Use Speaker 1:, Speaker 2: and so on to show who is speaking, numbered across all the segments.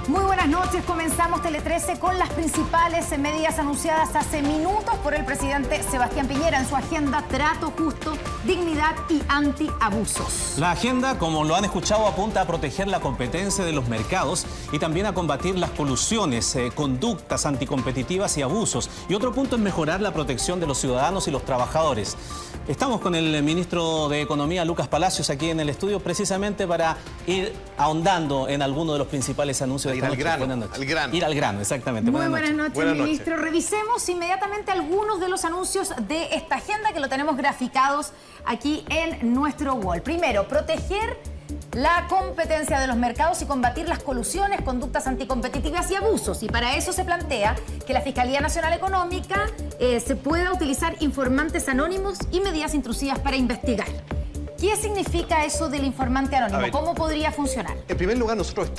Speaker 1: Muy buenas noches, comenzamos Tele 13 con las principales medidas anunciadas hace minutos por el presidente Sebastián Piñera en su agenda Trato Justo, Dignidad y Antiabusos.
Speaker 2: La agenda, como lo han escuchado, apunta a proteger la competencia de los mercados y también a combatir las colusiones, conductas anticompetitivas y abusos. Y otro punto es mejorar la protección de los ciudadanos y los trabajadores. Estamos con el ministro de Economía, Lucas Palacios, aquí en el estudio, precisamente para ir ahondando en algunos de los principales anuncios de esta noche. Ir al grano, exactamente.
Speaker 1: Muy buenas noches, ministro. Revisemos inmediatamente algunos de los anuncios de esta agenda que lo tenemos graficados aquí en nuestro wall. Primero, proteger la competencia de los mercados y combatir las colusiones, conductas anticompetitivas y abusos. Y para eso se plantea que la Fiscalía Nacional Económica se pueda utilizar informantes anónimos y medidas intrusivas para investigar. ¿Qué significa eso del informante anónimo? ¿Cómo podría funcionar?
Speaker 3: En primer lugar, nosotros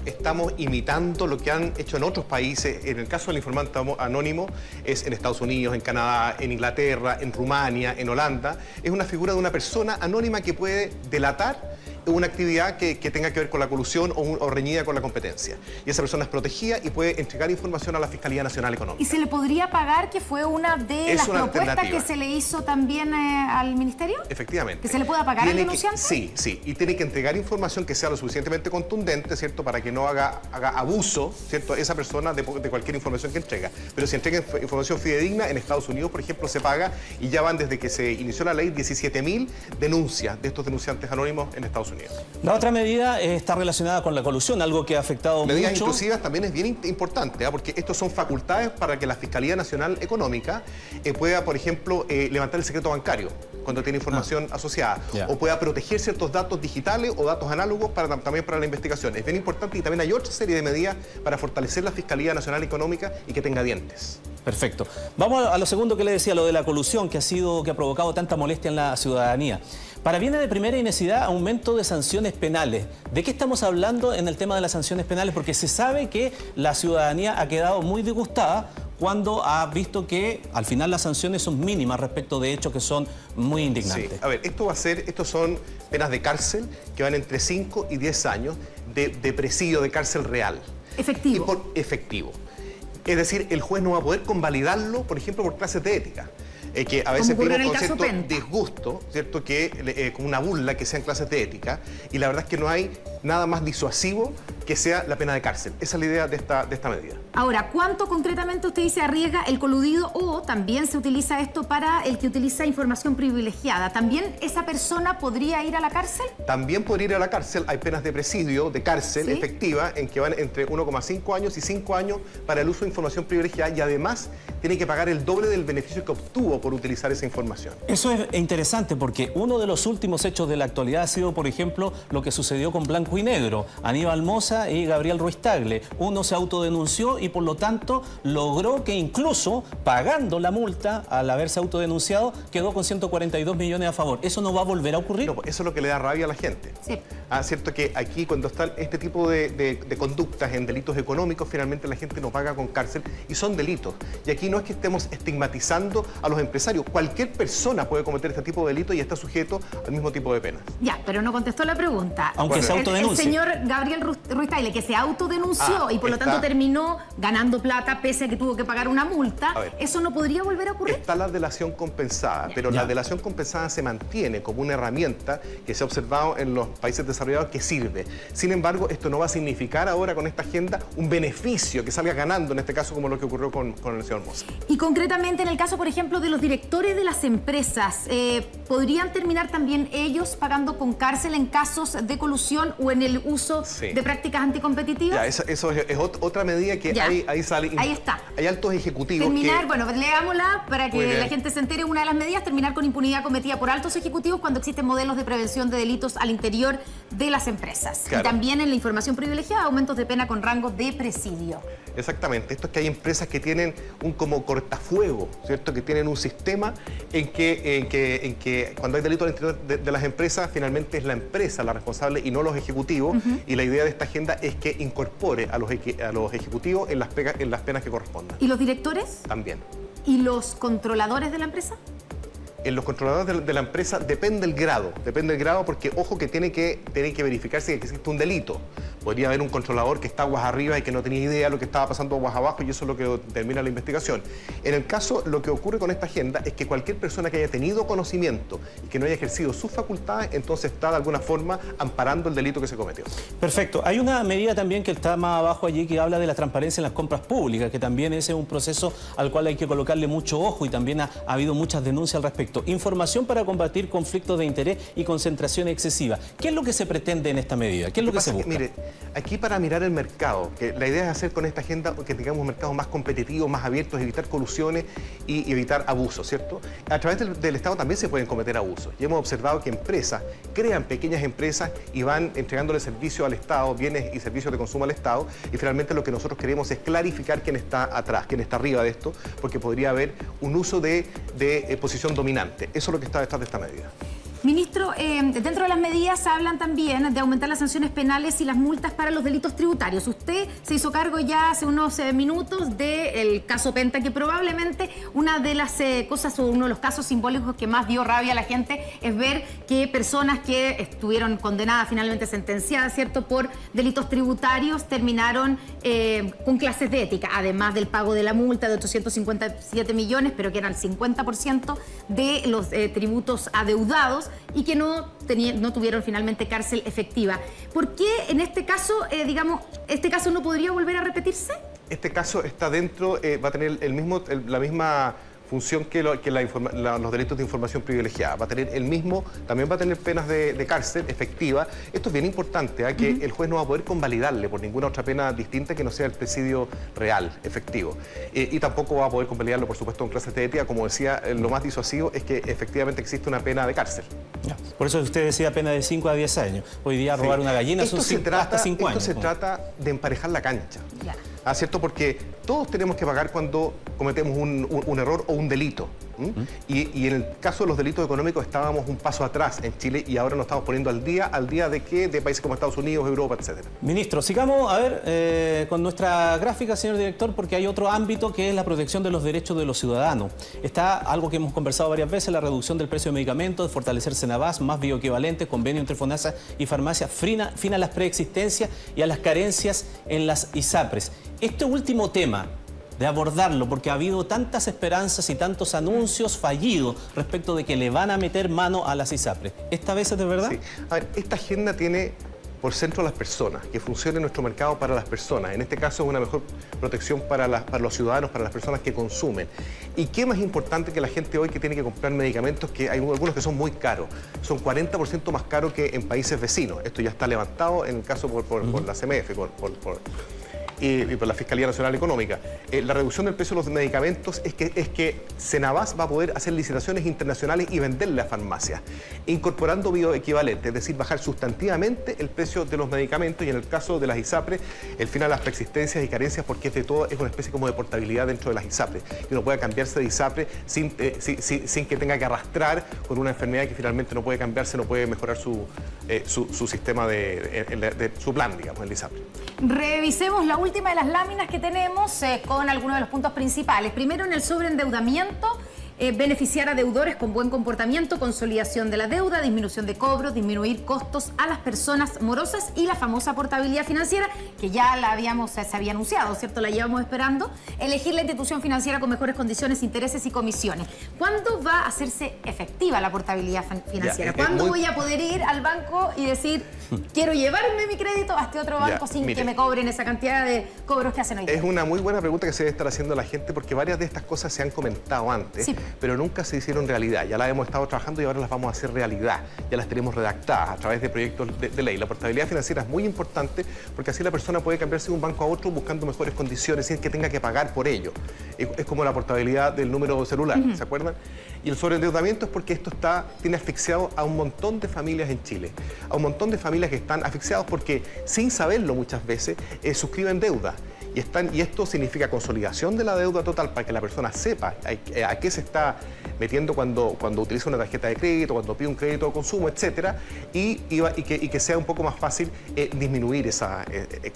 Speaker 3: estamos imitando lo que han hecho en otros países. En el caso del informante anónimo es en Estados Unidos, en Canadá, en Inglaterra, en Rumania, en Holanda. Es una figura de una persona anónima que puede delatar una actividad que tenga que ver con la colusión o reñida con la competencia. Y esa persona es protegida y puede entregar información a la Fiscalía Nacional Económica.
Speaker 1: ¿Y se le podría pagar, que fue una de las propuestas que se le hizo también al Ministerio?
Speaker 3: Efectivamente.
Speaker 1: ¿Que se le pueda pagar al denunciante?
Speaker 3: Sí. Y tiene que entregar información que sea lo suficientemente contundente, ¿cierto? Para que no haga abuso, ¿cierto? Esa persona de cualquier información que entrega. Pero si entrega información fidedigna, en Estados Unidos, por ejemplo, se paga y ya van desde que se inició la ley 17.000 denuncias de estos denunciantes anónimos en Estados Unidos.
Speaker 2: La otra medida está relacionada con la colusión, algo que ha afectado
Speaker 3: medidas
Speaker 2: mucho.
Speaker 3: Intrusivas también es bien importante, porque estos son facultades para que la Fiscalía Nacional Económica pueda, por ejemplo, levantar el secreto bancario cuando tiene información asociada, o pueda proteger ciertos datos digitales o datos análogos también para la investigación. Es bien importante, y también hay otra serie de medidas para fortalecer la Fiscalía Nacional Económica y que tenga dientes.
Speaker 2: Perfecto. Vamos a lo segundo que le decía, lo de la colusión, que ha provocado tanta molestia en la ciudadanía. Para bienes de primera necesidad, aumento de sanciones penales. ¿De qué estamos hablando en el tema de las sanciones penales? Porque se sabe que la ciudadanía ha quedado muy disgustada cuando ha visto que al final las sanciones son mínimas respecto de hechos que son muy indignantes.
Speaker 3: Sí. A ver, estos son penas de cárcel que van entre 5 y 10 años de presidio, de cárcel real.
Speaker 1: Efectivo.
Speaker 3: Y por efectivo. Es decir, el juez no va a poder convalidarlo, por ejemplo, por clases de ética. Que a veces vimos con cierto disgusto, ¿cierto? Como una burla que sean clases de ética, y la verdad es que no hay nada más disuasivo que sea la pena de cárcel. Esa es la idea de esta medida.
Speaker 1: Ahora, ¿cuánto concretamente usted dice arriesga el coludido, o también se utiliza esto para el que utiliza información privilegiada? ¿También esa persona podría ir a la cárcel?
Speaker 3: También podría ir a la cárcel. Hay penas de presidio, de cárcel efectiva, en que van entre 1,5 años y 5 años para el uso de información privilegiada, y además tiene que pagar el doble del beneficio que obtuvo por utilizar esa información.
Speaker 2: Eso es interesante, porque uno de los últimos hechos de la actualidad ha sido, por ejemplo, lo que sucedió con Blanco y Negro, Aníbal Mosa y Gabriel Ruiz Tagle. Uno se autodenunció y por lo tanto logró que, incluso pagando la multa al haberse autodenunciado, quedó con 142 millones a favor. ¿Eso no va a volver a ocurrir?
Speaker 3: No, eso es lo que le da rabia a la gente.
Speaker 1: Sí.
Speaker 3: Cierto que aquí, cuando están este tipo de conductas en delitos económicos, finalmente la gente no paga con cárcel, y son delitos. Y aquí no es que estemos estigmatizando a los empresarios. Cualquier persona puede cometer este tipo de delitos y está sujeto al mismo tipo de penas.
Speaker 1: Ya, pero no contestó la pregunta.
Speaker 2: Aunque se autodenuncie.
Speaker 1: El señor Gabriel Ruiz Tagle, que se autodenunció y por lo tanto terminó ganando plata pese a que tuvo que pagar una multa, ¿eso no podría volver a ocurrir?
Speaker 3: Está la delación compensada, pero la delación compensada se mantiene como una herramienta que se ha observado en los países desarrollados que sirve. Sin embargo, esto no va a significar ahora con esta agenda un beneficio que salga ganando, en este caso como lo que ocurrió con el señor Mosa.
Speaker 1: Y concretamente en el caso, por ejemplo, de los directores de las empresas, ¿podrían terminar también ellos pagando con cárcel en casos de colusión o en el uso de prácticas anticompetitivas?
Speaker 3: Ya, eso es otra medida que ahí sale.
Speaker 1: Ahí está.
Speaker 3: Hay altos ejecutivos
Speaker 1: bueno, leámosla para que la gente se entere. Una de las medidas, terminar con impunidad cometida por altos ejecutivos cuando existen modelos de prevención de delitos al interior de las empresas. Claro. Y también en la información privilegiada, aumentos de pena con rango de presidio.
Speaker 3: Exactamente. Esto es que hay empresas que tienen un como cortafuego, ¿cierto? Que tienen un sistema en que cuando hay delitos al interior de las empresas, finalmente es la empresa la responsable y no los ejecutivos. Y la idea de esta agenda es que incorpore a los ejecutivos en las penas que correspondan.
Speaker 1: ¿Y los directores?
Speaker 3: También.
Speaker 1: ¿Y los controladores de la empresa?
Speaker 3: En los controladores de la empresa depende el grado porque, ojo, que tiene que verificarse que existe un delito. Podría haber un controlador que está aguas arriba y que no tenía idea de lo que estaba pasando aguas abajo, y eso es lo que determina la investigación. En el caso, lo que ocurre con esta agenda es que cualquier persona que haya tenido conocimiento y que no haya ejercido sus facultades, entonces está de alguna forma amparando el delito que se cometió.
Speaker 2: Perfecto. Hay una medida también que está más abajo allí que habla de la transparencia en las compras públicas, que también ese es un proceso al cual hay que colocarle mucho ojo, y también ha habido muchas denuncias al respecto. Información para combatir conflictos de interés y concentración excesiva. ¿Qué es lo que se pretende en esta medida? ¿Qué es lo que se busca?
Speaker 3: Mire, aquí para mirar el mercado, que la idea es hacer con esta agenda que tengamos un mercado más competitivo, más abierto, evitar colusiones y evitar abusos, ¿cierto? A través del Estado también se pueden cometer abusos. Y hemos observado que empresas crean pequeñas empresas y van entregándole servicio al Estado, bienes y servicios de consumo al Estado, y finalmente lo que nosotros queremos es clarificar quién está atrás, quién está arriba de esto, porque podría haber un uso de posición dominante. Eso es lo que está detrás de esta medida.
Speaker 1: Ministro, dentro de las medidas hablan también de aumentar las sanciones penales y las multas para los delitos tributarios. Usted se hizo cargo ya hace unos minutos del caso Penta, que probablemente una de las cosas o uno de los casos simbólicos que más dio rabia a la gente es ver que personas que estuvieron condenadas, finalmente sentenciadas, ¿cierto?, por delitos tributarios, terminaron con clases de ética, además del pago de la multa de 857 millones, pero que era el 50% de los tributos adeudados, y que no tuvieron finalmente cárcel efectiva. ¿Por qué en este caso, este caso no podría volver a repetirse?
Speaker 3: Este caso está dentro, va a tener la misma función que los delitos de información privilegiada. Va a tener también va a tener penas de cárcel efectiva. Esto es bien importante, que el juez no va a poder convalidarle por ninguna otra pena distinta que no sea el presidio real, efectivo. Y tampoco va a poder convalidarlo, por supuesto, con clases de ética. Como decía, lo más disuasivo es que efectivamente existe una pena de cárcel.
Speaker 2: Por eso usted decía pena de 5 a 10 años. Hoy día robar una gallina son hasta 5 años.
Speaker 3: Esto se trata de emparejar la cancha. ¿Cierto? Porque todos tenemos que pagar cuando cometemos un error o un delito. Y en el caso de los delitos económicos estábamos un paso atrás en Chile, y ahora nos estamos poniendo al día de qué, de países como Estados Unidos, Europa, etcétera.
Speaker 2: Ministro, sigamos a ver con nuestra gráfica, señor director, porque hay otro ámbito que es la protección de los derechos de los ciudadanos. Está algo que hemos conversado varias veces, la reducción del precio de medicamentos, fortalecer Senabas, más bioequivalentes, convenio entre FONASA y farmacias, fin a las preexistencias y a las carencias en las ISAPRES. Este último tema, de abordarlo, porque ha habido tantas esperanzas y tantos anuncios fallidos respecto de que le van a meter mano a las ISAPRES. ¿Esta vez es de verdad?
Speaker 3: Sí. A ver, esta agenda tiene por centro a las personas, que funcione nuestro mercado para las personas. En este caso es una mejor protección para los ciudadanos, para las personas que consumen. ¿Y qué más importante que la gente hoy que tiene que comprar medicamentos, que hay algunos que son muy caros? Son 40% más caros que en países vecinos. Esto ya está levantado en el caso por la CMF, y por la Fiscalía Nacional Económica. La reducción del precio de los medicamentos es que Senabas va a poder hacer licitaciones internacionales y venderle a farmacias, incorporando bioequivalentes, es decir, bajar sustantivamente el precio de los medicamentos, y en el caso de las ISAPRES, el fin a las preexistencias y carencias, porque es una especie como de portabilidad dentro de las ISAPRES, que uno pueda cambiarse de ISAPRE sin que tenga que arrastrar con una enfermedad que finalmente no puede cambiarse, no puede mejorar su sistema de su plan, digamos, el ISAPRE.
Speaker 1: Revisemos la última de las láminas que tenemos con algunos de los puntos principales. Primero, en el sobreendeudamiento, beneficiar a deudores con buen comportamiento, consolidación de la deuda, disminución de cobros, disminuir costos a las personas morosas y la famosa portabilidad financiera, que ya se había anunciado, ¿cierto? La llevamos esperando. Elegir la institución financiera con mejores condiciones, intereses y comisiones. ¿Cuándo va a hacerse efectiva la portabilidad financiera? ¿Cuándo voy a poder ir al banco y decir, quiero llevarme mi crédito a este otro banco sin que me cobren esa cantidad de cobros que hacen hoy día?
Speaker 3: Es una muy buena pregunta que se debe estar haciendo la gente, porque varias de estas cosas se han comentado antes. Sí. Pero nunca se hicieron realidad. Ya las hemos estado trabajando y ahora las vamos a hacer realidad. Ya las tenemos redactadas a través de proyectos de ley. La portabilidad financiera es muy importante, porque así la persona puede cambiarse de un banco a otro buscando mejores condiciones sin que tenga que pagar por ello. Es como la portabilidad del número celular, ¿se acuerdan? Y el sobreendeudamiento es porque esto tiene asfixiado a un montón de familias en Chile. A un montón de familias que están asfixiados porque, sin saberlo muchas veces, suscriben deuda. Y esto significa consolidación de la deuda total para que la persona sepa a qué se está metiendo cuando utiliza una tarjeta de crédito, cuando pide un crédito de consumo, etcétera, y que sea un poco más fácil disminuir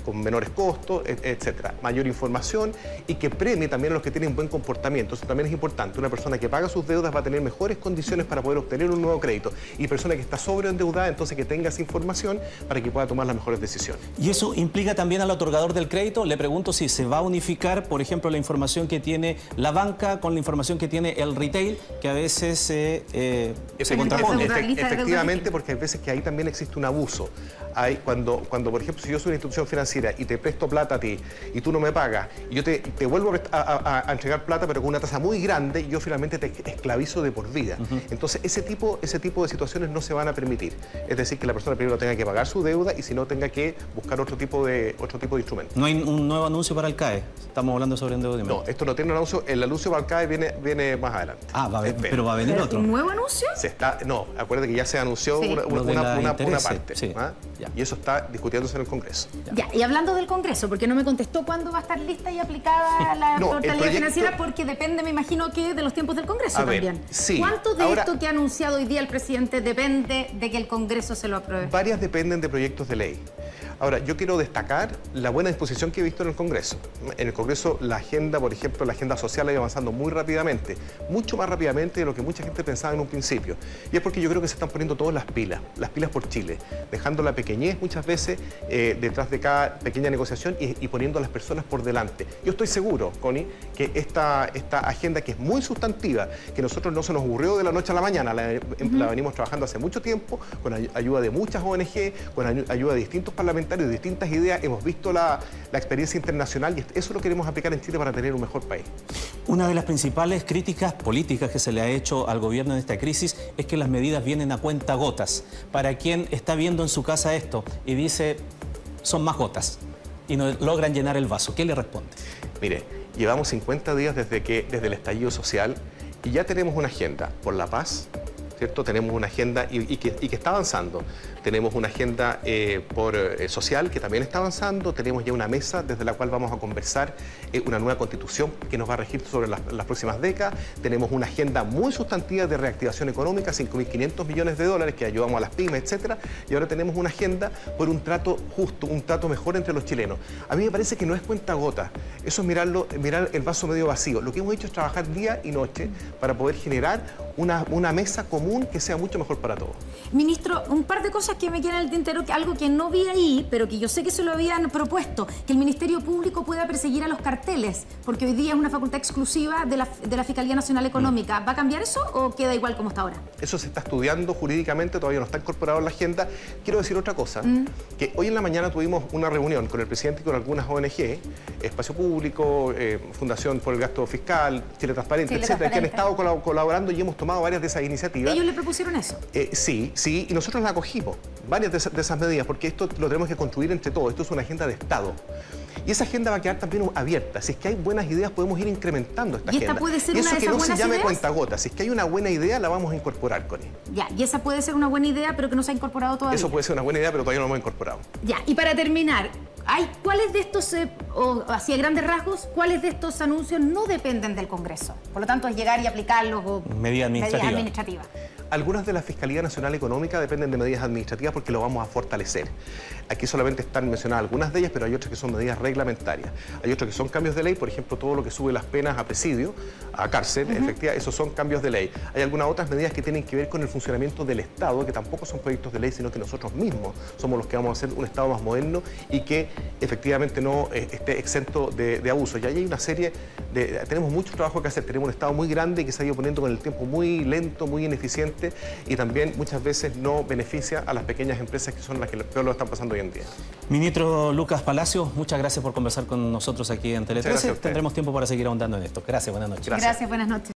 Speaker 3: con menores costos, etcétera. Mayor información y que premie también a los que tienen buen comportamiento. Eso también es importante. Una persona que paga sus deudas va a tener mejores condiciones para poder obtener un nuevo crédito. Y persona que está sobreendeudada, entonces que tenga esa información para que pueda tomar las mejores decisiones.
Speaker 2: ¿Y eso implica también al otorgador del crédito? Le pregunto si se va a unificar, por ejemplo, la información que tiene la banca con la información que tiene el retail, que a veces se contrapone.
Speaker 3: Efectivamente, porque hay veces que ahí también existe un abuso. Cuando, por ejemplo, si yo soy una institución financiera y te presto plata a ti y tú no me pagas, y yo te vuelvo a entregar plata, pero con una tasa muy grande, y yo finalmente te esclavizo de por vida. Entonces, ese tipo de situaciones no se van a permitir. Es decir, que la persona primero tenga que pagar su deuda y si no tenga que buscar otro tipo de instrumento.
Speaker 2: ¿No hay un nuevo anuncio para el CAE? Estamos hablando sobre endeudamiento.
Speaker 3: No, esto no tiene un anuncio. El anuncio para el CAE viene más adelante.
Speaker 2: Pero va a venir otro.
Speaker 1: ¿Un nuevo anuncio?
Speaker 3: No, acuérdate que ya se anunció una parte.
Speaker 2: Sí.
Speaker 3: Y eso está discutiéndose en el Congreso.
Speaker 1: Ya, y hablando del Congreso, porque no me contestó cuándo va a estar lista y aplicada la fortaleza financiera, porque depende, me imagino, que de los tiempos del Congreso también.
Speaker 3: Sí.
Speaker 1: ¿Cuánto de esto que ha anunciado hoy día el presidente depende de que el Congreso se lo apruebe?
Speaker 3: Varias dependen de proyectos de ley. Ahora, yo quiero destacar la buena disposición que he visto en el Congreso. En el Congreso, la agenda, por ejemplo, la agenda social ha ido avanzando muy rápidamente, mucho más rápidamente de lo que mucha gente pensaba en un principio. Y es porque yo creo que se están poniendo todas las pilas por Chile, dejando la pequeñez muchas veces detrás de cada pequeña negociación y poniendo a las personas por delante. Yo estoy seguro, Connie, que esta agenda que es muy sustantiva, que nosotros no se nos ocurrió de la noche a la mañana, la venimos trabajando hace mucho tiempo, con ayuda de muchas ONG, con ayuda de distintos parlamentarios, de distintas ideas, hemos visto la experiencia internacional y eso lo queremos aplicar en Chile para tener un mejor país.
Speaker 2: Una de las principales críticas políticas que se le ha hecho al gobierno en esta crisis es que las medidas vienen a cuentagotas. Para quien está viendo en su casa esto y dice, son más gotas y no logran llenar el vaso, ¿qué le responde?
Speaker 3: Mire, llevamos 50 días desde el estallido social y ya tenemos una agenda por la paz, ¿cierto? Tenemos una agenda y que está avanzando. Tenemos una agenda social que también está avanzando. Tenemos ya una mesa desde la cual vamos a conversar una nueva constitución que nos va a regir sobre las próximas décadas. Tenemos una agenda muy sustantiva de reactivación económica, 5.500 millones de dólares que ayudamos a las pymes, etcétera. Y ahora tenemos una agenda por un trato justo, un trato mejor entre los chilenos. A mí me parece que no es cuentagota. Eso es mirar el vaso medio vacío. Lo que hemos hecho es trabajar día y noche para poder generar una mesa común que sea mucho mejor para todos.
Speaker 1: Ministro, un par de cosas que me quedan en el tintero, algo que no vi ahí, pero que yo sé que se lo habían propuesto, que el Ministerio Público pueda perseguir a los carteles, porque hoy día es una facultad exclusiva de la Fiscalía Nacional Económica. ¿Va a cambiar eso o queda igual como está ahora?
Speaker 3: Eso se está estudiando jurídicamente, todavía no está incorporado en la agenda. Quiero decir otra cosa, que hoy en la mañana tuvimos una reunión con el presidente y con algunas ONG, Espacio Público, Fundación por el Gasto Fiscal, Chile Transparente, etcétera, que han estado colaborando y hemos tomado varias de esas iniciativas.
Speaker 1: ¿Ellos le propusieron eso?
Speaker 3: Sí, y nosotros la acogimos, varias de esas medidas, porque esto lo tenemos que construir entre todos. Esto es una agenda de Estado. Y esa agenda va a quedar también abierta. Si es que hay buenas ideas, podemos ir incrementando esta agenda.
Speaker 1: ¿Y esta puede ser
Speaker 3: y
Speaker 1: una
Speaker 3: eso
Speaker 1: de
Speaker 3: que
Speaker 1: esas
Speaker 3: no se
Speaker 1: buenas
Speaker 3: llame
Speaker 1: ideas?
Speaker 3: cuentagotas. Si es que hay una buena idea, la vamos a incorporar, Connie.
Speaker 1: Ya, y esa puede ser una buena idea, pero que no se ha incorporado todavía.
Speaker 3: Eso puede ser una buena idea, pero todavía no lo hemos incorporado.
Speaker 1: Ya, y para terminar, ¿cuáles de estos, o así a grandes rasgos, cuáles de estos anuncios no dependen del Congreso? Por lo tanto, es llegar y aplicarlos o
Speaker 2: medidas
Speaker 1: administrativas.
Speaker 3: Algunas de la Fiscalía Nacional Económica dependen de medidas administrativas porque lo vamos a fortalecer. Aquí solamente están mencionadas algunas de ellas, pero hay otras que son medidas reglamentarias. Hay otras que son cambios de ley, por ejemplo, todo lo que sube las penas a presidio, a cárcel, efectivamente, esos son cambios de ley. Hay algunas otras medidas que tienen que ver con el funcionamiento del Estado, que tampoco son proyectos de ley, sino que nosotros mismos somos los que vamos a hacer un Estado más moderno y que efectivamente no esté exento de abuso. Y ahí hay una serie tenemos mucho trabajo que hacer, tenemos un Estado muy grande que se ha ido poniendo con el tiempo muy lento, muy ineficiente, y también muchas veces no beneficia a las pequeñas empresas que son las que peor lo están pasando hoy en día.
Speaker 2: Ministro Lucas Palacio, muchas gracias por conversar con nosotros aquí en Tele 13. Tendremos tiempo para seguir ahondando en esto. Gracias, buenas noches.
Speaker 1: Gracias, buenas noches.